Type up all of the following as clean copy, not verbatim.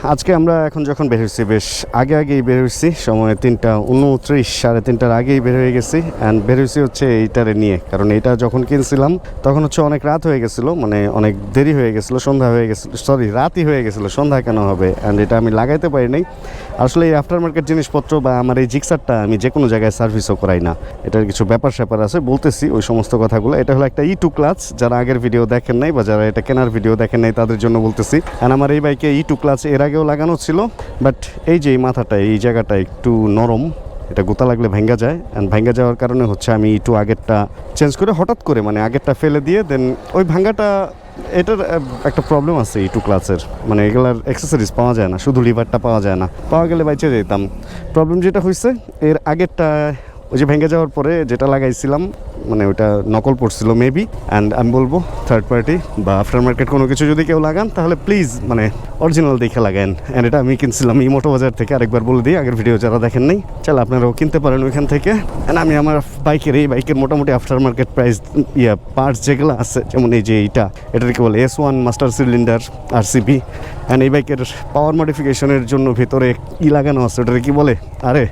আজকে আমরা এখন যখন বের হয়েছি বেশ আগেই বের হয়েছি, সময় 3:29, 3:30 আগেই বের হয়ে গেছি। অ্যান্ড বের হয়েছি হচ্ছে এইটারে নিয়ে, কারণ এটা যখন কিনছিলাম তখন হচ্ছে অনেক রাত হয়ে গেছিলো, মানে অনেক দেরি হয়ে গেছিলো, সন্ধ্যা হয়ে গেছিলো, রাতই হয়ে গেছিলো, সন্ধ্যা কেন হবে। অ্যান্ড এটা আমি লাগাইতে পারি নাই। আসলে এই আফটার মার্কেট জিনিসপত্র বা আমার এই জিক্সারটা আমি যে কোনো জায়গায় সার্ভিসও করাই না, এটার কিছু ব্যাপার স্যাপার আছে, বলতেছি ওই সমস্ত কথাগুলো। এটা হলো একটা E2 ক্লাচ, যারা আগের ভিডিও দেখেন নাই বা যারা এটা কেনার ভিডিও দেখেন নাই তাদের জন্য বলতেছি। অ্যান্ড আমার এই বাইকে E2 ক্লাচ এর আগেও লাগানো ছিল, বাট এই যে এই মাথাটা, এই জায়গাটা একটু নরম, এটা গোতা লাগলে ভেঙে যায়। অ্যান্ড ভেঙে যাওয়ার কারণে হচ্ছে আমি একটু আগেরটা চেঞ্জ করে হঠাৎ করে, মানে আগেরটা ফেলে দিয়ে দেন ওই ভাঙ্গাটা, এটার একটা প্রবলেম আছে E2 ক্লাসের, মানে এগুলার অ্যাক্সেসরিজ পাওয়া যায় না, শুধু লিভারটা পাওয়া যায় না, পাওয়া গেলে বাইচে যেতাম। প্রবলেম যেটা হয়েছে এর আগেরটা, ওই যে ভেঙে যাওয়ার পরে যেটা লাগাইছিলাম, মানে ওটা নকল পড়ছিল মেবি। অ্যান্ড আমি বলবো থার্ড পার্টি বা আফটার মার্কেট কোনো কিছু যদি কেউ লাগান তাহলে প্লিজ মানে অরিজিনাল দেখে লাগান। অ্যান্ড এটা আমি কিনছিলাম মোটো বাজার থেকে, আরেকবার বলে দিই আগের ভিডিও যারা দেখেন নাই, চল আপনারাও কিনতে পারেন ওইখান থেকে। অ্যান্ড আমি আমার এই বাইকের মোটামুটি আফটার মার্কেট প্রাইস পার্টস যেগুলো আছে, যেমন এই যে এটার কি বলে S1 master cylinder RCB। And এই বাইকের পাওয়ার মডিফিকেশনের জন্য ভেতরে লাগানো আছে, ওটার কি বলে, আরে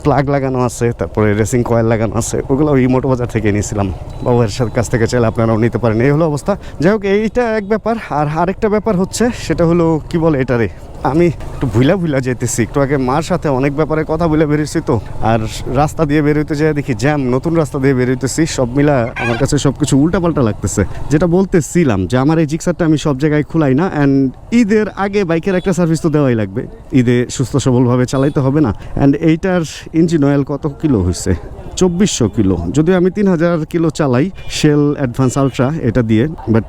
প্লাগ লাগানো আছে, তারপরে রেসিং কয়েল লাগানো আছে, ওগুলো ওই মোটো বাজার থেকে নিয়েছিলাম। বাবার কাছ থেকে চাইলে আপনারাও নিতে পারেন। এই হলো অবস্থা। যাই হোক, এইটা এক ব্যাপার। আর আরেকটা ব্যাপার হচ্ছে, সেটা হলো কি বলে, এটারে আমি একটু ভুলা যেতেছি। একটু আগে মার সাথে অনেক ব্যাপারে কথা বলে বেরিয়েছি, তো আর রাস্তা দিয়ে বেরোতে যায় দেখি জ্যাম, নতুন রাস্তা দিয়ে বেরোতেছি, সব মিলা আমার কাছে সব কিছু উল্টাপাল্টা লাগতেছে। যেটা বলতেছিলাম যে আমার এই জিক্সারটা আমি সব জায়গায় খুলাই না, অ্যান্ড ঈদের আগে বাইকের একটা সার্ভিস তো দেওয়াই লাগবে, ঈদে সুস্থ সবলভাবে চালাইতে হবে না। অ্যান্ড এইটার ইঞ্জিন অয়েল কত কিলো হয়েছে? 2400 কিলো। যদিও আমি 3000 কিলো চালাই শেল অ্যাডভান্স আলট্রা এটা দিয়ে, বাট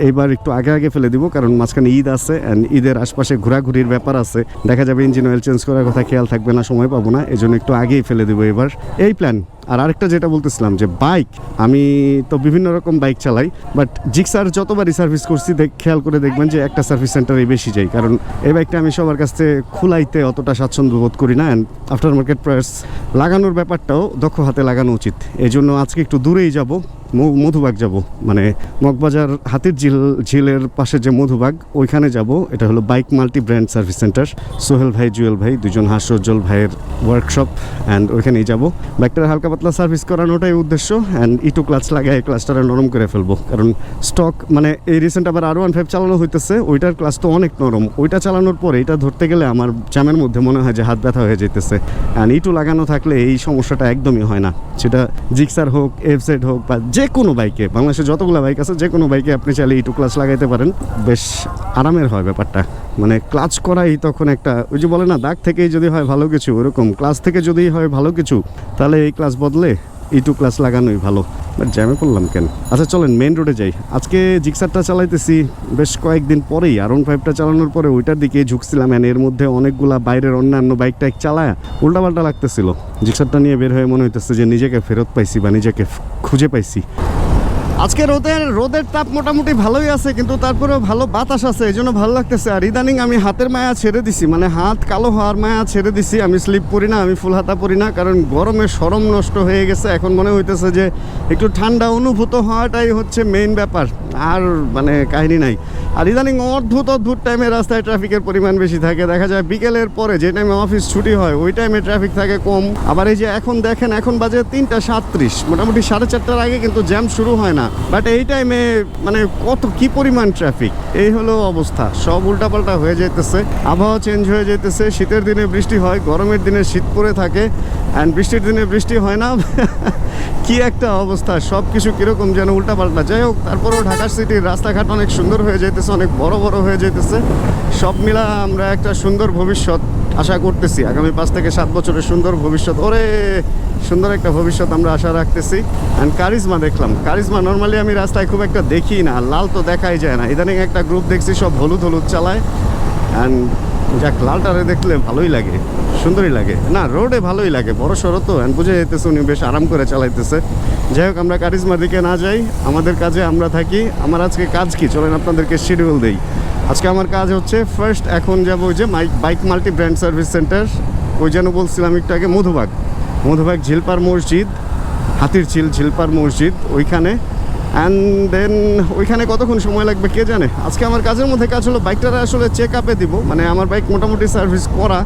এইবার একটু আগে ফেলে দিব, কারণ মাঝখানে ঈদ আছে, অ্যান্ড ঈদের আশপাশে ঘোরাঘুরির ব্যাপার আছে, দেখা যাবে ইঞ্জিন অয়েল চেঞ্জ করার কথা খেয়াল থাকবে না, সময় পাবো না, এই জন্য একটু আগেই ফেলে দেবো এবার, এই প্ল্যান। আর আরেকটা যেটা বলতেছিলাম যে বাইক, আমি তো বিভিন্ন রকম বাইক চালাই, বাট জিক্সার যতবারই সার্ভিস করছি খেয়াল করে দেখবেন যে একটা সার্ভিস সেন্টারে বেশি যাই, কারণ এই বাইকটা আমি সবার কাছ থেকে খুলাইতে অতটা স্বাচ্ছন্দ্য বোধ করি না। অ্যান্ড আফটার মার্কেট প্রাইস লাগানোর ব্যাপারটাও দক্ষ হাতে লাগানো উচিত। এই জন্য আজকে একটু দূরেই যাব, মধুবাগ যাব, মানে মগবাজার হাতির ঝিলের পাশে যে মধুবাগ, ওইখানে যাব। এটা হলো bike multi brand service centre, Sohel ভাই, জুয়েল ভাই, দুজন হাস্যোজ্জ্বল ভাইয়ের ওয়ার্কশপ। অ্যান্ড ওইখানেই যাব, বাইকটার হালকা পাতলা সার্ভিস করানোটাই উদ্দেশ্য। অ্যান্ড E2 ক্লাচ লাগায় ক্লাচটারে নরম করে ফেলবো, কারণ স্টক মানে এই রিসেন্ট আবার R15 চালানো হইতেছে, ওইটার ক্লাচ তো অনেক নরম, ওইটা চালানোর পরে এটা ধরতে গেলে আমার জ্যামের মধ্যে মনে হয় যে হাত ব্যথা হয়ে যেতেছে। অ্যান্ড E2 লাগানো থাকলে এই সমস্যাটা একদমই হয় না, সেটা জিক্সার হোক, FZ হোক, বা যে কোনো বাইকে, বাংলাদেশে যতগুলো বাইক আছে যে কোনো বাইকে আপনি চাইলে E2 ক্লাচ লাগাইতে পারেন, বেশ আরামের হয় ব্যাপারটা। মানে ক্লাচ করাই তখন একটা, ওই যে বলে না, দাগ থেকেই যদি হয় ভালো কিছু, ওরকম ক্লাচ থেকে যদি হয় ভালো কিছু, তাহলে এই ক্লাচ বদলে E2 ক্লাচ লাগানোই ভালো। বাট জ্যামে পড়লাম কেন? আচ্ছা চলেন মেন রোডে যাই। আজকে জিক্সারটা চালাইতেছি বেশ কয়েকদিন পরেই, R15টা চালানোর পরে ওইটার দিকে ঝুঁকছিলাম, এর মধ্যে অনেকগুলা বাইরের অন্যান্য বাইক টাইক চালায় উল্টাপাল্টা লাগতেছিল। জিক্সারটা নিয়ে বের হয়ে মনে হইতেছে যে নিজেকে ফেরত পাইছি বা নিজেকে খুঁজে পাইছি। আজকে রোদের তাপ মোটামুটি ভালোই আছে, কিন্তু তারপরেও ভালো বাতাস আছে, এই জন্য ভালো লাগতেছে। আর ইদানিং আমি হাতের মায়া ছেড়ে দিছি, মানে হাত কালো হওয়ার মায়া ছেড়ে দিছি। আমি স্লিপ পরি না, আমি ফুল হাতা পরি না, কারণ গরমে শরম নষ্ট হয়ে গেছে। এখন মনে হইতেছে যে একটু ঠান্ডা অনুভূত হওয়াটাই হচ্ছে মেইন ব্যাপার, আর মানে কাহিনী নাই। আর ইদানিং অদ্ভুত টাইমে রাস্তায় ট্রাফিকের পরিমাণ বেশি থাকে, দেখা যায় বিকেলের পরে যে টাইমে অফিস ছুটি হয় ওই টাইমে ট্রাফিক থাকে কম। আবার এই যে এখন দেখেন, এখন বাজে 3:37, মোটামুটি 4:30টার আগে কিন্তু জ্যাম শুরু হয় না, বাট এই টাইমে মানে কি পরিমাণ ট্রাফিক। এই হলো অবস্থা, সব উল্টাপাল্টা হয়ে যেতেছে, আবহাওয়া চেঞ্জ হয়ে যেতেছে। শীতের দিনে বৃষ্টি হয়, গরমের দিনে শীত পড়ে থাকে, অ্যান্ড বৃষ্টির দিনে বৃষ্টি হয় না। কি একটা অবস্থা, সব কিছু কীরকম যেন উল্টাপাল্টা। যাই হোক, তারপরেও ঢাকা সিটির রাস্তাঘাট অনেক সুন্দর হয়ে যেতেছে, অনেক বড় হয়ে যেতেছে। সব মিলা আমরা একটা সুন্দর ভবিষ্যৎ আশা করতেছি, আগামী 5 থেকে 7 বছরের সুন্দর ভবিষ্যৎ, সুন্দর একটা ভবিষ্যৎ আমরা আশা রাখতেছি। অ্যান্ড কারিজমা দেখলাম, কারিজমা নর্মালি আমি রাস্তায় খুব একটা দেখি না, লাল তো দেখাই যায় না। ইদানিং একটা গ্রুপ দেখছি সব হলুদ চালায়, অ্যান্ড যাক, লালটারে দেখলে ভালোই লাগে, সুন্দরই লাগে, না রোডে ভালোই লাগে, বড় সড়ো তো, অ্যান্ড বুঝে যেতেছে উনি বেশ আরাম করে চালাইতেছে। যাই হোক, আমরা কারিজমার দিকে না যাই, আমাদের কাজে আমরা থাকি। আমার আজকে কাজ কি, চলেন আপনাদেরকে শিডিউল দেই। আজকে আমার কাজ হচ্ছে, ফার্স্ট এখন যাবো ওই যে bike multi brand service centre, ওই যেন বলছিলাম একটু আগে, মধুবাগ ঝিলপার মসজিদ, হাতির ঝিলপার মসজিদ, ওইখানে অ্যান্ড দেন ওইখানে কতক্ষণ সময় লাগবে কে জানে। আজকে আমার কাজের মধ্যে কাজ হলো বাইকটা আসলে চেক আপে দিব, মানে আমার বাইক মোটামুটি সার্ভিস করা,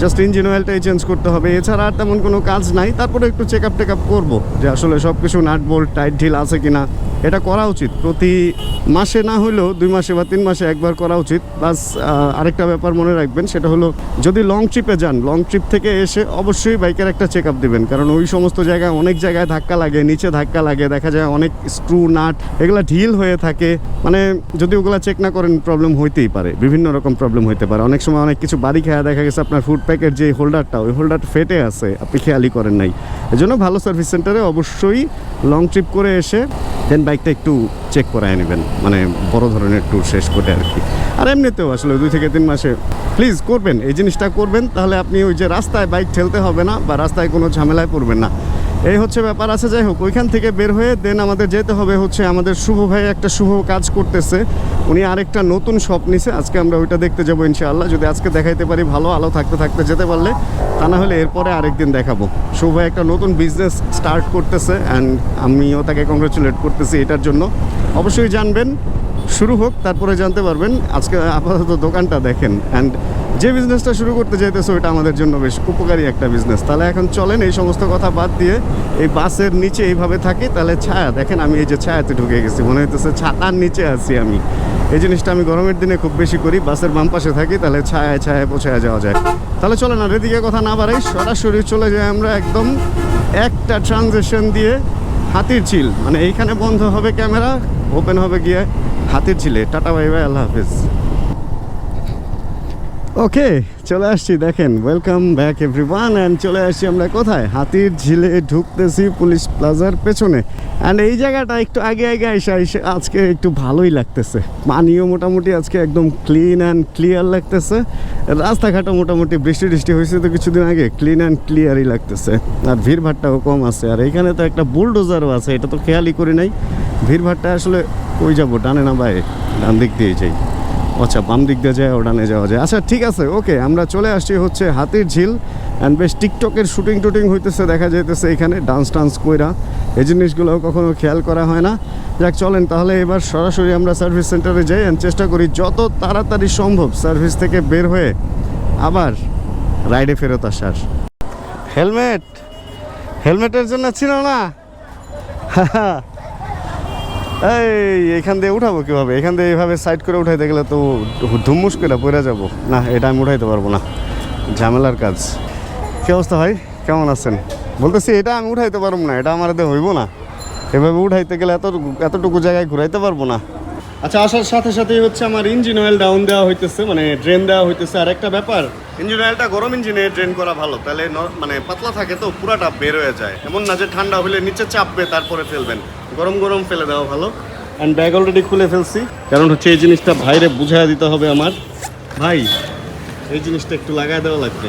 জাস্ট ইঞ্জিন অয়েলটাই চেঞ্জ করতে হবে, এছাড়া আর তেমন কোনো কাজ নাই। তারপরে একটু চেক আপ টেক আপ করবো যে আসলে সব কিছু নাট বোল্ট টাইট ঢিল আছে কিনা। এটা করা উচিত প্রতি মাসে না হলেও 2 মাসে বা 3 মাসে একবার করা উচিত। প্লাস আরেকটা ব্যাপার মনে রাখবেন, সেটা হলো যদি লং ট্রিপে যান, লং ট্রিপ থেকে এসে অবশ্যই বাইকের একটা চেক আপ দেবেন, কারণ ওই সমস্ত জায়গায় অনেক জায়গায় ধাক্কা লাগে, নিচে ধাক্কা লাগে, দেখা যায় অনেক স্ক্রু নাট এগুলো ঢিল হয়ে থাকে, মানে যদি ওগুলো চেক না করেন প্রবলেম হইতেই পারে, বিভিন্ন রকম প্রবলেম হইতে পারে। অনেক সময় অনেক কিছু বাড়ি খেয়ে দেখা গেছে আপনার ফুড প্যাকের যে হোল্ডারটা, ওই হোল্ডারটা ফেটে আছে, আপনি খেয়ালই করেন নাই। এজন্য ভালো সার্ভিস সেন্টারে অবশ্যই লং ট্রিপ করে এসে দেন বাইকটা একটু চেক করায় নেবেন, মানে বড় ধরনের ট্যুর শেষ করে আর কি। আর এমনিতেও আসলে 2 থেকে 3 মাসে প্লিজ করবেন, এই জিনিসটা করবেন, তাহলে আপনি ওই যে রাস্তায় বাইক ঠেলতে হবে না বা রাস্তায় কোনো ঝামেলায় পড়বেন না। এই হচ্ছে ব্যাপার আছে। যাই হোক, ওইখান থেকে বের হয়ে দেন আমাদের যেতে হবে হচ্ছে, আমাদের শুভ ভাই একটা শুভ কাজ করতেছে, উনি আরেকটা নতুন শপ নিছে। আজকে আমরা ওইটা দেখতে যাবো ইনশাআল্লাহ, যদি আজকে দেখাইতে পারি ভালো, আলো থাকতে থাকতে যেতে পারলে, তা না হলে এরপরে আরেকদিন দেখাবো। শুভ ভাই একটা নতুন বিজনেস স্টার্ট করতেছে অ্যান্ড আমিও তাকে কংগ্রেচুলেট করতেছি এটার জন্য। অবশ্যই জানবেন, শুরু হোক তারপরে জানতে পারবেন। আজকে আপাতত দোকানটা দেখেন, অ্যান্ড যে বিজনেসটা শুরু করতে চাইতেছে ওইটা আমাদের জন্য বেশ উপকারী একটা বিজনেস। তাহলে এখন চলেন এই সমস্ত কথা বাদ দিয়ে এই বাসের নিচে এইভাবে থাকি, তাহলে ছায়া দেখেন, আমি এই যে ছায়াতে ঢুকে গেছি, মনে হইতেছে ছাতার নিচে আছি আমি। এই জিনিসটা আমি গরমের দিনে খুব বেশি করি, বাসের বাম পাশে থাকি, তাহলে ছায়ায় ছায়ায় পৌঁছে যাওয়া যায়। তাহলে চলেন আর এদিকে কথা না বাড়াই, সরাসরি চলে যাই আমরা একদম একটা ট্রানজেকশন দিয়ে হাতির ঝিল, মানে এইখানে বন্ধ হবে ক্যামেরা, ওপেন হবে গিয়ে হাতির ঝিলে। টাটা বাই বাই, আল্লাহ হাফিজ। ওকে, চলে আসছি, দেখেন ওয়েলকাম ব্যাক এভরিওয়ান। অ্যান্ড চলে আসছি আমরা কোথায়, হাতির ঝিলে ঢুকতেছি পুলিশ প্লাজার পেছনে। অ্যান্ড এই জায়গাটা একটু আগে আগে এসে আজকে একটু ভালোই লাগতেছে, পানিও মোটামুটি আজকে একদম ক্লিন অ্যান্ড ক্লিয়ার লাগতেছে, রাস্তাঘাটও মোটামুটি বৃষ্টি টিষ্টি হয়েছে তো কিছুদিন আগে, ক্লিন অ্যান্ড ক্লিয়ারই লাগতেছে, আর ভিড়ভাড়টাও কম আছে। আর এইখানে তো একটা বুলডোজারও আছে, এটা তো খেয়ালই করি নাই। ভিড়ভাড়টা আসলে ওই যাবো, ডানে না বাইরে, ডান দিক দিয়ে যাই, আচ্ছা বাম দিক দিয়ে যায়, ওডানে যাওয়া যায়। আচ্ছা ঠিক আছে, ওকে, আমরা চলে আসছি হচ্ছে হাতির ঝিল। অ্যান্ড বেশ টিকটকের শুটিং টুটিং হইতেছে, দেখা যাইতেছে এখানে ডান্স টান্স কইরা, এই জিনিসগুলো কখনো খেয়াল করা হয় না। যাক চলেন তাহলে এবার সরাসরি আমরা সার্ভিস সেন্টারে যাই অ্যান্ড চেষ্টা করি যত তাড়াতাড়ি সম্ভব সার্ভিস থেকে বের হয়ে আবার রাইডে ফেরত আসার। হেলমেটের জন্য ছিল না এই এখান দিয়ে উঠাবো কীভাবে, এখান দিয়ে এইভাবে সাইড করে উঠাইতে গেলে তো ধুমুস করে পড়ে যাবো, না এটা আমি উঠাইতে পারবো না, ঝামেলার কাজ। কী অবস্থা ভাই, কেমন আছেন? বলতেছি এটা আমি উঠাইতে পারবো না, এটা আমার হইব না, এভাবে উঠাইতে গেলে এতটুকু জায়গায় ঘুরাইতে পারবো না। আচ্ছা, আসার সাথে সাথেই হচ্ছে আমার ইঞ্জিন অয়েল ডাউন দেওয়া হইতেছে, মানে ড্রেন দেওয়া হইতেছে। আর একটা ব্যাপার, ইঞ্জিন অয়েলটা গরম ইঞ্জিনে ড্রেন করা ভালো, তাহলে মানে পাতলা থাকে তো পুরাটা বের হয়ে যায়, এমন না যে ঠান্ডা হলে নিচে চাপবে তারপরে ফেলবেন, গরম গরম ফেলে দেওয়া ভালো। অ্যান্ড ব্যাগ অলরেডি খুলে ফেলছি, কারণ হচ্ছে এই জিনিসটা ভাইরে বুঝাইয়া দিতে হবে আমার। ভাই এই জিনিসটা একটু লাগাই দেওয়া লাগবে,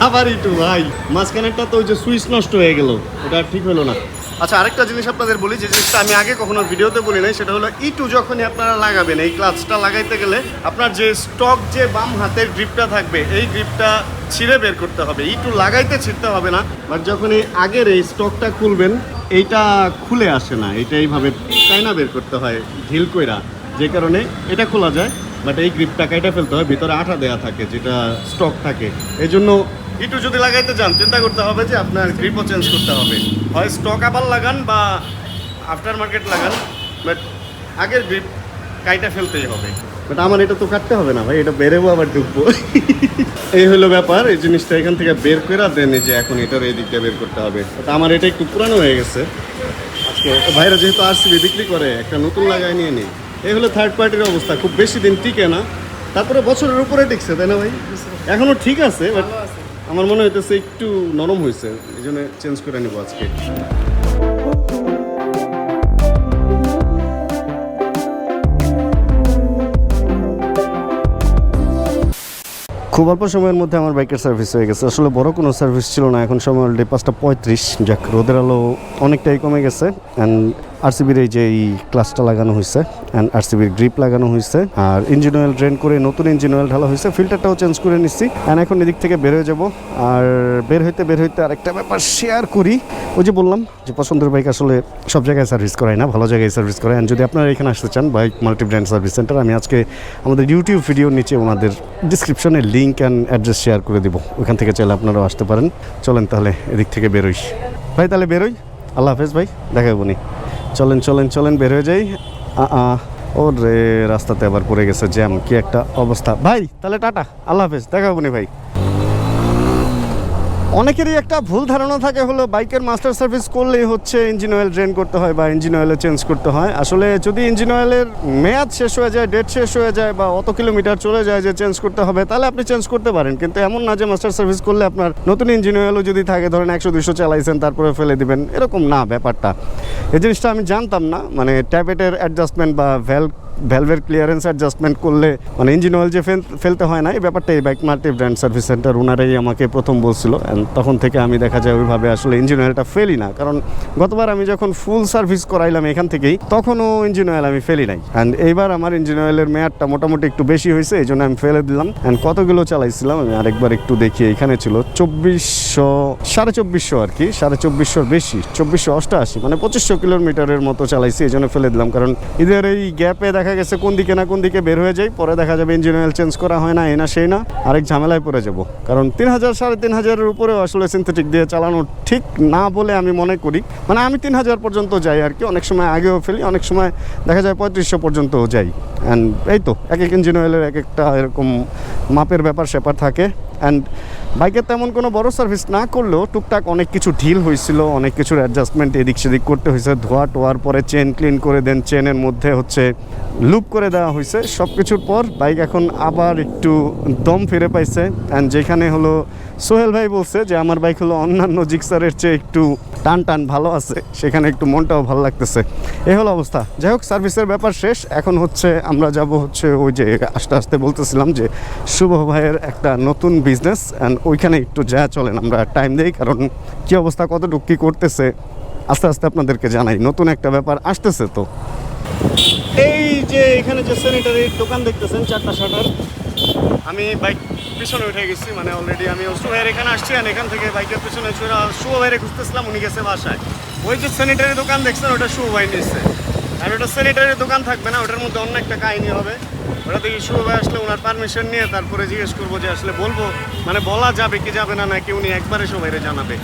আবার একটু ভাই মাঝখানেরটা তো ওই যে সুইচ নষ্ট হয়ে গেল, ওটা ঠিক হলো না। আচ্ছা আরেকটা জিনিস আপনাদের বলি, যে জিনিসটা আমি আগে কখনো ভিডিওতে বলি নাই, সেটা হলো ইটু যখনই আপনারা লাগাবেন, এই ক্লাচটা লাগাইতে গেলে আপনার যে স্টক যে বাম হাতের গ্রিপটা থাকবে, এই গ্রিপটা ছিঁড়ে বের করতে হবে, ইটু লাগাইতে ছিঁড়তে হবে না। বাট যখন এই আগের এই স্টকটা খুলবেন, এইটা খুলে আসে না, এটা এইভাবে কাইনা বের করতে হয় ঢিল কইরা, যে কারণে এটা খোলা যায়, বাট এই গ্রিপটা কাইটা ফেলতে হয়, ভিতরে আঠা দেওয়া থাকে যেটা স্টক থাকে। এই জন্য ইটু যদি লাগাইতে যান চিন্তা করতে হবে যে আপনার গ্রিপও চেঞ্জ করতে হবে, হয় স্টক আবার লাগান বা আফটার মার্কেট লাগান, বাট আগের গ্রিপ কাইটা ফেলতেই হবে। বাট আমার এটা তো কাটতে হবে না ভাই, এটা বেরেবো আবার ঢুকবো এই হলো ব্যাপার। এই জিনিসটা এখান থেকে বের করে দেন, যে এখন এটার এই দিকটা বের করতে হবে। বাট আমার এটা একটু পুরানো হয়ে গেছে, আজকে ভাইরা যেহেতু আরসিবি বিক্রি করে, একটা নতুন লাগাই নিয়ে নিই। এই হলো থার্ড পার্টির অবস্থা, খুব বেশি দিন টিকে না, তারপরে বছরের উপরে টিকছে, তাই না ভাই? এখনও ঠিক আছে, বাট আমার মনে হইতেছে একটু নরম হয়েছে, এই জন্য চেঞ্জ করে নিব আজকে। খুব অল্প সময়ের মধ্যে আমার বাইকের সার্ভিস হয়ে গেছে, আসলে বড় কোনো সার্ভিস ছিল না। এখন সময় অলরেডি 5:35, যাক রোদের আলো অনেকটাই কমে গেছে। অ্যান্ড আরসিবির এই যে এই ক্লাসটা লাগানো হয়েছে অ্যান্ড আরসিবির গ্রিপ লাগানো হয়েছে, আর ইঞ্জিন অয়েল ড্রেন করে নতুন ইঞ্জিন অয়েল ঢালা হয়েছে, ফিল্টারটাও চেঞ্জ করে নিচ্ছি। অ্যান্ড এখন এদিক থেকে বের হয়ে যাব। আর বের হইতে আরেকটা ব্যাপার শেয়ার করি। ওই যে বললাম যে পছন্দের বাইক আসলে সব জায়গায় সার্ভিস করায় না, ভালো জায়গায় সার্ভিস করায়। অ্যান্ড যদি আপনারা এখানে আসতে চান bike multi brand service centre, আমি আজকে আমাদের ইউটিউব ভিডিওর নিচে ওনাদের ডিসক্রিপশনে লিঙ্ক অ্যান্ড অ্যাড্রেস শেয়ার করে দিব, ওখান থেকে চাইলে আপনারাও আসতে পারেন। চলেন তাহলে এদিক থেকে বেরোই ভাই, তাহলে বেরোই। আল্লাহ হাফেজ ভাই, দেখা হবো নি। চলেন বের হয়ে যাই। ওর রে, রাস্তাতে আবার পড়ে গেছে জ্যাম, কি একটা অবস্থা ভাই। তাহলে টাটা, আল্লাহ হাফেজ, দেখা হবো নি ভাই। অনেকেরই একটা ভুল ধারণা থাকে হলো বাইকের মাস্টার সার্ভিস করলেই হচ্ছে ইঞ্জিন অয়েল ড্রেন করতে হয় বা ইঞ্জিন অয়েলে চেঞ্জ করতে হয়। আসলে যদি ইঞ্জিন অয়েলের মেয়াদ শেষ হয়ে যায়, ডেট শেষ হয়ে যায় বা অত কিলোমিটার চলে যায় যে চেঞ্জ করতে হবে, তাহলে আপনি চেঞ্জ করতে পারেন। কিন্তু এমন না যে মাস্টার সার্ভিস করলে আপনার নতুন ইঞ্জিন অয়েলও যদি থাকে, ধরেন 100-200 চালাইছেন তারপরে ফেলে দিবেন, এরকম না ব্যাপারটা। এই জিনিসটা আমি জানতাম না, মানে ট্যাবেটের অ্যাডজাস্টমেন্ট বা ভ্যালভের ক্লিয়ারেন্স অ্যাডজাস্টমেন্ট করলে মানে ইঞ্জিন অয়েল যে ফেলতে হয় না, এই ব্যাপারটা এই bike multi brand service centre ওনারাই আমাকে প্রথম বলছিল। তখন থেকে আমি দেখা যায় ওইভাবে আসলে ইঞ্জিন অয়েলটা ফেলি না, কারণ গতবার আমি যখন ফুল সার্ভিস করাইলাম এখান থেকেই, তখনও ইঞ্জিন অয়েল আমি ফেলি নাই। অ্যান্ড এইবার আমার ইঞ্জিন অয়েলের মেয়াদটা মোটামুটি একটু বেশি হয়েছে, এই জন্য আমি ফেলে দিলাম। অ্যান্ড কতগুলো চালাইছিলাম আমি আরেকবার একটু দেখি, এখানে ছিল 2400 আর কি, 2450 বেশি, 2488 মানে 2500 কিলোমিটারের মতো চালাইছি, এই জন্য ফেলে দিলাম। কারণ ঈদের এই গ্যাপে দেখা গেছে কোন দিকে না কোন দিকে বের হয়ে যায়, পরে দেখা যাবে ইঞ্জিন অয়েল চেঞ্জ করা হয় না, এই না সেই না, আরেক ঝামেলায় পড়ে যাব। কারণ 3000-3500 উপরেও আসলে সিনথেটিক দিয়ে চালানো ঠিক না বলে আমি মনে করি। মানে আমি 3000 পর্যন্ত যাই আর কি, অনেক সময় আগেও ফেলি, অনেক সময় দেখা যায় 3500 পর্যন্তও যাই। অ্যান্ড এই তো এক এক ইঞ্জিন অয়েলের এক একটা এরকম মাপের ব্যাপার থাকে। অ্যান্ড বাইকের তেমন কোনো বড় সার্ভিস না করলেও টুকটাক অনেক কিছু ঢিল হয়েছিল, অনেক কিছুর অ্যাডজাস্টমেন্ট এদিক সেদিক করতে হয়েছে, ধোয়া টোয়ার পরে চেন ক্লিন করে দেন, চেনের মধ্যে হচ্ছে লুপ করে দেওয়া হয়েছে। সব কিছুর পর বাইক এখন আবার একটু দম ফিরে পাইছে। অ্যান্ড যেখানে হলো সোহেল ভাই বলছে যে আমার বাইক হলো অন্যান্য জিক্সারের চেয়ে একটু টান ভালো আছে, সেখানে একটু মনটাও ভালো লাগতেছে। এই হলো অবস্থা। যাই হোক, সার্ভিসের ব্যাপার শেষ। এখন হচ্ছে আমরা যাব হচ্ছে ওই যে আস্তে বলতেছিলাম যে শুভ ভাইয়ের একটা নতুন বিজনেস, অ্যান্ড ওইখানে একটু যা চলেন আমরা টাইম দেই, কারণ কী অবস্থা কতটুকু কী করতেছে আস্তে আস্তে আপনাদেরকে জানাই। নতুন একটা ব্যাপার আসতেছে। তো এই যে এখানে যে স্যানিটারির দোকান দেখতেছেন, 4টা শাটার, আমি বাইক পিছনে উঠে গেছি, মানে অলরেডি আমি শুভ ভাইয়ের এখানে আসছি। আর এখান থেকে বাইকের পিছনে শুভ ভাইয়ের খুঁজতেছিলাম, উনি গেছে বাসায়। ওই যে স্যানিটারি দোকান দেখছেন, ওটা শুভ ভাই নিচ্ছে। আর ওটা স্যানিটারি দোকান থাকবে না, ওটার মধ্যে অন্য একটা কাহিনী হবে। ওটা দেখি শুভ ভাই আসলে ওনার পারমিশন নিয়ে তারপরে জিজ্ঞেস করবো যে আসলে বলবো, মানে বলা যাবে কি যাবে না, নাকি উনি একবারে সবাইরে জানাবে।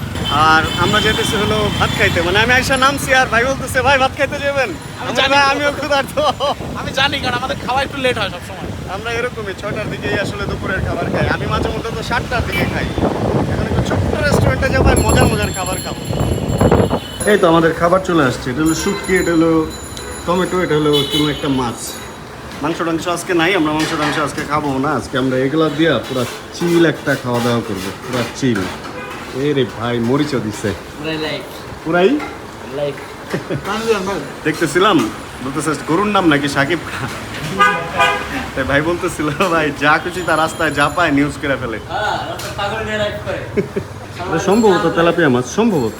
আর আমরা যেতেছি হলো ভাত খাইতে, মানে আমি আইসা নামছি আর ভাই বলতেছে ভাই ভাত খাইতে যাবেন। আমিও ক্ষুধার্ত, আমি জানি, কারণ আমাদের খাওয়া একটু লেট হয় সবসময়। আমরা এরকমই 6টার দিকেই আসলে দুপুরের খাবার খাই। আমি মাঝে মধ্যে তো 7টার দিকে খাই। এখন একটু ছোট্ট রেস্টুরেন্টে যাবো, মজার খাবার খাবো। এই তো আমাদের খাবার চলে আসছে। এটা হলো শুটকি, এটা হলো টমেটো, এটা হলো কোনো একটা মাছ। মাংস টাংস আজকে নাই, আমরা মাংস টাংস আজকে খাবো না। আজকে আমরা এগুলা দিয়া পুরা চিল একটা খাওয়া দাওয়া করবো, পুরা চিল। রে ভাই মরিচও দিচ্ছে পুরাই। দেখতেছিলাম বলতেছে গরুর নাম নাকি সাকিব খান, তাই ভাই বলতেছিল ভাই যা খুশি তার রাস্তায় যা পায় নিউজ করে ফেলে। সম্ভবত তেলাপিয়া মাছ, সম্ভবত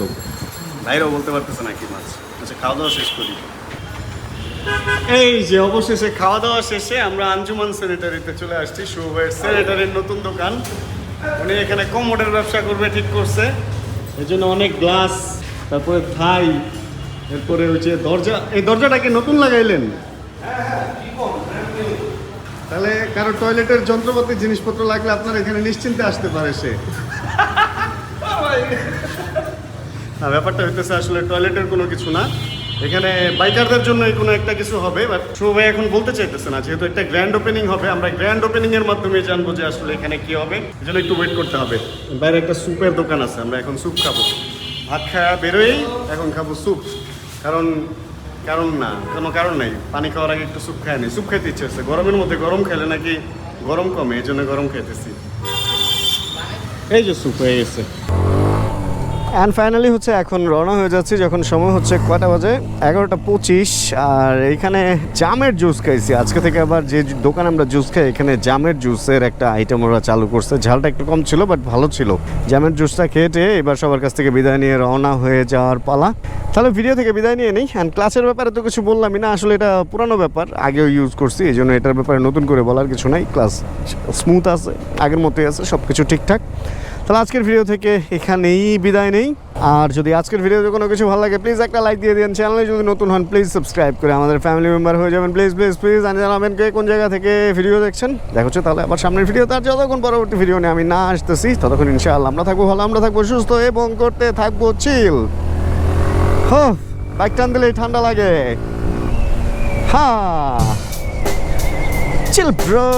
ভাইরাও বলতে পারতেছে না কি মাছ। আচ্ছা, খাওয়া দাওয়া শেষ করি। এই যে অবশেষে খাওয়া দাওয়া শেষে আমরা আঞ্জুমান স্যানিটারিতে চলে আসছি। শুভ ভাইয়ের স্যানিটারির নতুন দোকান, উনি এখানে কমোডের ব্যবসা করবে ঠিক করছে, এই জন্য অনেক গ্লাস, তারপরে থাই, এরপরে হচ্ছে দরজা। এই দরজাটাকে নতুন লাগাইলেন? তাহলে কারো টয়লেটের যন্ত্রপাতি জিনিসপত্র লাগলে আপনার এখানে নিশ্চিন্তে আসতে পারে সে। ব্যাপারটা হইতেছে আসলে টয়লেটের কোনো কিছু না, এখানে বাইকারদের জন্যই কোনো একটা কিছু হবে। বাট শুভ ভাই এখন বলতে চাইতেছে না, যেহেতু একটা গ্র্যান্ড ওপেনিং হবে, আমরা গ্র্যান্ড ওপেনিং এর মাধ্যমে জানবো যে আসলে এখানে কি হবে। এই জন্য একটু ওয়েট করতে হবে। বাইরে একটা স্যুপের দোকান আছে, আমরা এখন স্যুপ খাবো। ভাত খাওয়া বেরোই, এখন খাবো স্যুপ। কারণ কোনো কারণ নাই, পানি খাওয়ার আগে একটু স্যুপ খায় নি। স্যুপ খাইতে ইচ্ছে হচ্ছে, গরমের মধ্যে গরম খেলে নাকি গরম কমে, এই জন্য গরম খাইতেছি। এই যে স্যুপ হয়ে গেছে। অ্যান্ড ফাইনালি হচ্ছে এখন রওনা হয়ে যাচ্ছি, যখন সময় হচ্ছে কয়টা বাজে, 11:25। আর এইখানে জামের জুস খাইছি আজকে থেকে। আবার যে দোকানে আমরা জুস খাই এখানে জামের জুসের একটা আইটেম ওরা চালু করছে। ঝালটা একটু কম ছিল বাট ভালো ছিল। জামের জুসটা খেয়ে এবার সবার কাছ থেকে বিদায় নিয়ে রওনা হয়ে যাওয়ার পালা। তাহলে ভিডিও থেকে বিদায় নিয়ে নিই। অ্যান্ড ক্লাসের ব্যাপারে তো কিছু বললামই না, আসলে এটা পুরানো ব্যাপার, আগেও ইউজ করছি, এই জন্য এটার ব্যাপারে নতুন করে বলার কিছু নাই। ক্লাস স্মুথ আছে, আগের মতোই আছে, সব কিছু ঠিকঠাক। তাহলে আজকের ভিডিও থেকে এখানেই বিদায় নেই। আর যদি আজকের ভিডিওতে কোনো কিছু ভালো লাগে প্লিজ একটা লাইক দিয়ে দিন। চ্যানেলে যদি নতুন হন প্লিজ সাবস্ক্রাইব করে আমাদের ফ্যামিলি মেম্বার হয়ে যাবেন প্লিজ প্লিজ প্লিজ। জানাবেন কে কোন জায়গা থেকে ভিডিও দেখছেন। দেখা হচ্ছে তাহলে আবার সামনের ভিডিও। তার যতক্ষণ পরবর্তী ভিডিও নিয়ে আমি না আসতেছি ততক্ষণ ইনশাআল্লাহ আমরা থাকবো ভালো, আমরা থাকবো সুস্থ এবং করতে থাকবো চিল। বাইক টান দিলেই ঠান্ডা লাগে। Chill bro.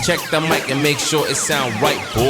Check the mic and make sure it sound right, boy.